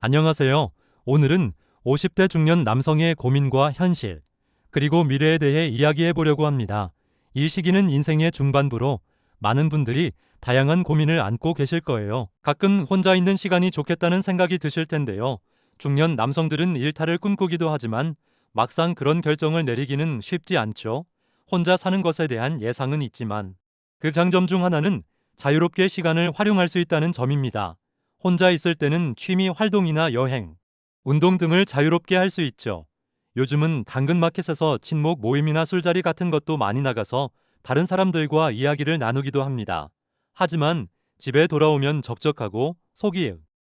안녕하세요. 오늘은 50대 중년 남성의 고민과 현실, 그리고 미래에 대해 이야기해 보려고 합니다. 이 시기는 인생의 중반부로 많은 분들이 다양한 고민을 안고 계실 거예요. 가끔 혼자 있는 시간이 좋겠다는 생각이 드실 텐데요. 중년 남성들은 일탈을 꿈꾸기도 하지만 막상 그런 결정을 내리기는 쉽지 않죠. 혼자 사는 것에 대한 예상은 있지만 그 장점 중 하나는 자유롭게 시간을 활용할 수 있다는 점입니다. 혼자 있을 때는 취미 활동이나 여행, 운동 등을 자유롭게 할 수 있죠. 요즘은 당근마켓에서 친목 모임이나 술자리 같은 것도 많이 나가서 다른 사람들과 이야기를 나누기도 합니다. 하지만 집에 돌아오면 적적하고 속이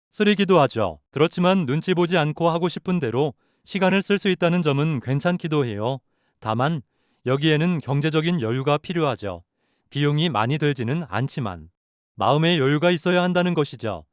쓰리기도 하죠. 그렇지만 눈치 보지 않고 하고 싶은 대로 시간을 쓸 수 있다는 점은 괜찮기도 해요. 다만 여기에는 경제적인 여유가 필요하죠. 비용이 많이 들지는 않지만 마음의 여유가 있어야 한다는 것이죠.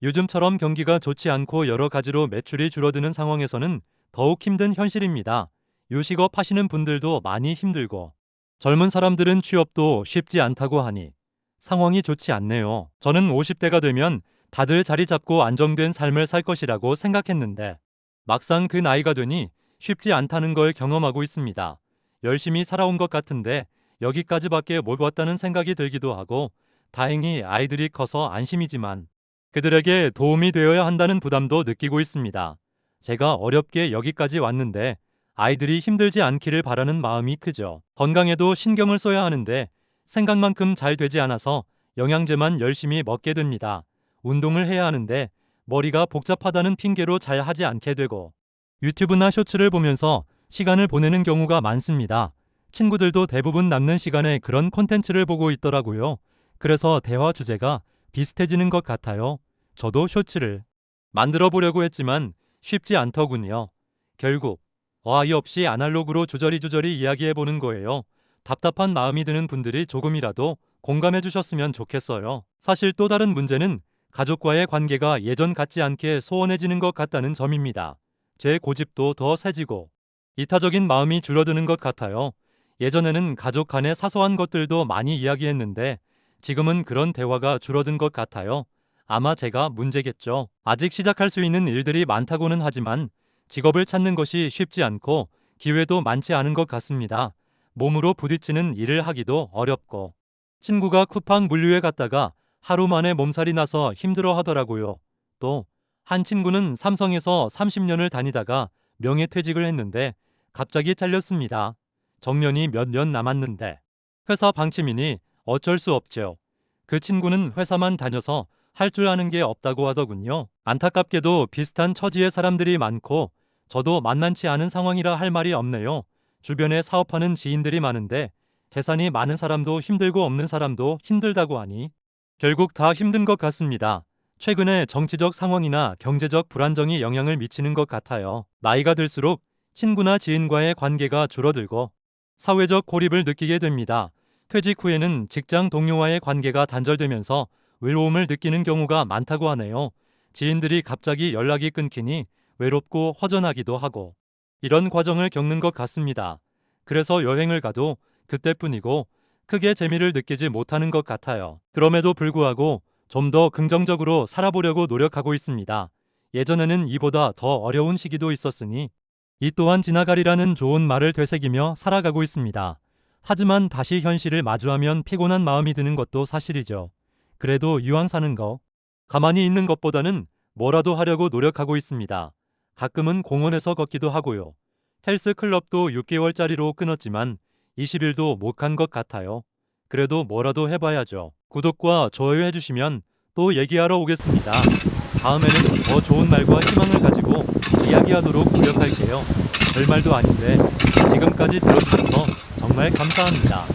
요즘처럼 경기가 좋지 않고 여러 가지로 매출이 줄어드는 상황에서는 더욱 힘든 현실입니다. 요식업 하시는 분들도 많이 힘들고 젊은 사람들은 취업도 쉽지 않다고 하니 상황이 좋지 않네요. 저는 50대가 되면 다들 자리 잡고 안정된 삶을 살 것이라고 생각했는데 막상 그 나이가 되니 쉽지 않다는 걸 경험하고 있습니다. 열심히 살아온 것 같은데 여기까지밖에 못 왔다는 생각이 들기도 하고 다행히 아이들이 커서 안심이지만 그들에게 도움이 되어야 한다는 부담도 느끼고 있습니다. 제가 어렵게 여기까지 왔는데 아이들이 힘들지 않기를 바라는 마음이 크죠. 건강에도 신경을 써야 하는데 생각만큼 잘 되지 않아서 영양제만 열심히 먹게 됩니다. 운동을 해야 하는데 머리가 복잡하다는 핑계로 잘 하지 않게 되고 유튜브나 쇼츠를 보면서 시간을 보내는 경우가 많습니다. 친구들도 대부분 남는 시간에 그런 콘텐츠를 보고 있더라고요. 그래서 대화 주제가 비슷해지는 것 같아요. 저도 쇼츠를 만들어 보려고 했지만 쉽지 않더군요. 결국 어이없이 아날로그로 주저리 이야기해 보는 거예요. 답답한 마음이 드는 분들이 조금이라도 공감해 주셨으면 좋겠어요. 사실 또 다른 문제는 가족과의 관계가 예전 같지 않게 소원해지는 것 같다는 점입니다. 제 고집도 더 세지고 이타적인 마음이 줄어드는 것 같아요. 예전에는 가족 간의 사소한 것들도 많이 이야기했는데 지금은 그런 대화가 줄어든 것 같아요. 아마 제가 문제겠죠. 아직 시작할 수 있는 일들이 많다고는 하지만 직업을 찾는 것이 쉽지 않고 기회도 많지 않은 것 같습니다. 몸으로 부딪히는 일을 하기도 어렵고 친구가 쿠팡 물류에 갔다가 하루 만에 몸살이 나서 힘들어 하더라고요. 또 한 친구는 삼성에서 30년을 다니다가 명예퇴직을 했는데 갑자기 잘렸습니다. 정년이 몇 년 남았는데 회사 방침이니 어쩔 수 없죠. 그 친구는 회사만 다녀서 할 줄 아는 게 없다고 하더군요. 안타깝게도 비슷한 처지의 사람들이 많고 저도 만만치 않은 상황이라 할 말이 없네요. 주변에 사업하는 지인들이 많은데 재산이 많은 사람도 힘들고 없는 사람도 힘들다고 하니 결국 다 힘든 것 같습니다. 최근에 정치적 상황이나 경제적 불안정이 영향을 미치는 것 같아요. 나이가 들수록 친구나 지인과의 관계가 줄어들고 사회적 고립을 느끼게 됩니다. 퇴직 후에는 직장 동료와의 관계가 단절되면서 외로움을 느끼는 경우가 많다고 하네요. 지인들이 갑자기 연락이 끊기니 외롭고 허전하기도 하고 이런 과정을 겪는 것 같습니다. 그래서 여행을 가도 그때뿐이고 크게 재미를 느끼지 못하는 것 같아요. 그럼에도 불구하고 좀 더 긍정적으로 살아보려고 노력하고 있습니다. 예전에는 이보다 더 어려운 시기도 있었으니 이 또한 지나가리라는 좋은 말을 되새기며 살아가고 있습니다. 하지만 다시 현실을 마주하면 피곤한 마음이 드는 것도 사실이죠. 그래도 이왕 사는 거 가만히 있는 것보다는 뭐라도 하려고 노력하고 있습니다. 가끔은 공원에서 걷기도 하고요. 헬스클럽도 6개월짜리로 끊었지만 20일도 못 간 것 같아요. 그래도 뭐라도 해봐야죠. 구독과 좋아요 해주시면 또 얘기하러 오겠습니다. 다음에는 더 좋은 말과 희망을 가지고 이야기하도록 노력할게요. 별말도 아닌데 지금까지 들어주셔서 정말 감사합니다.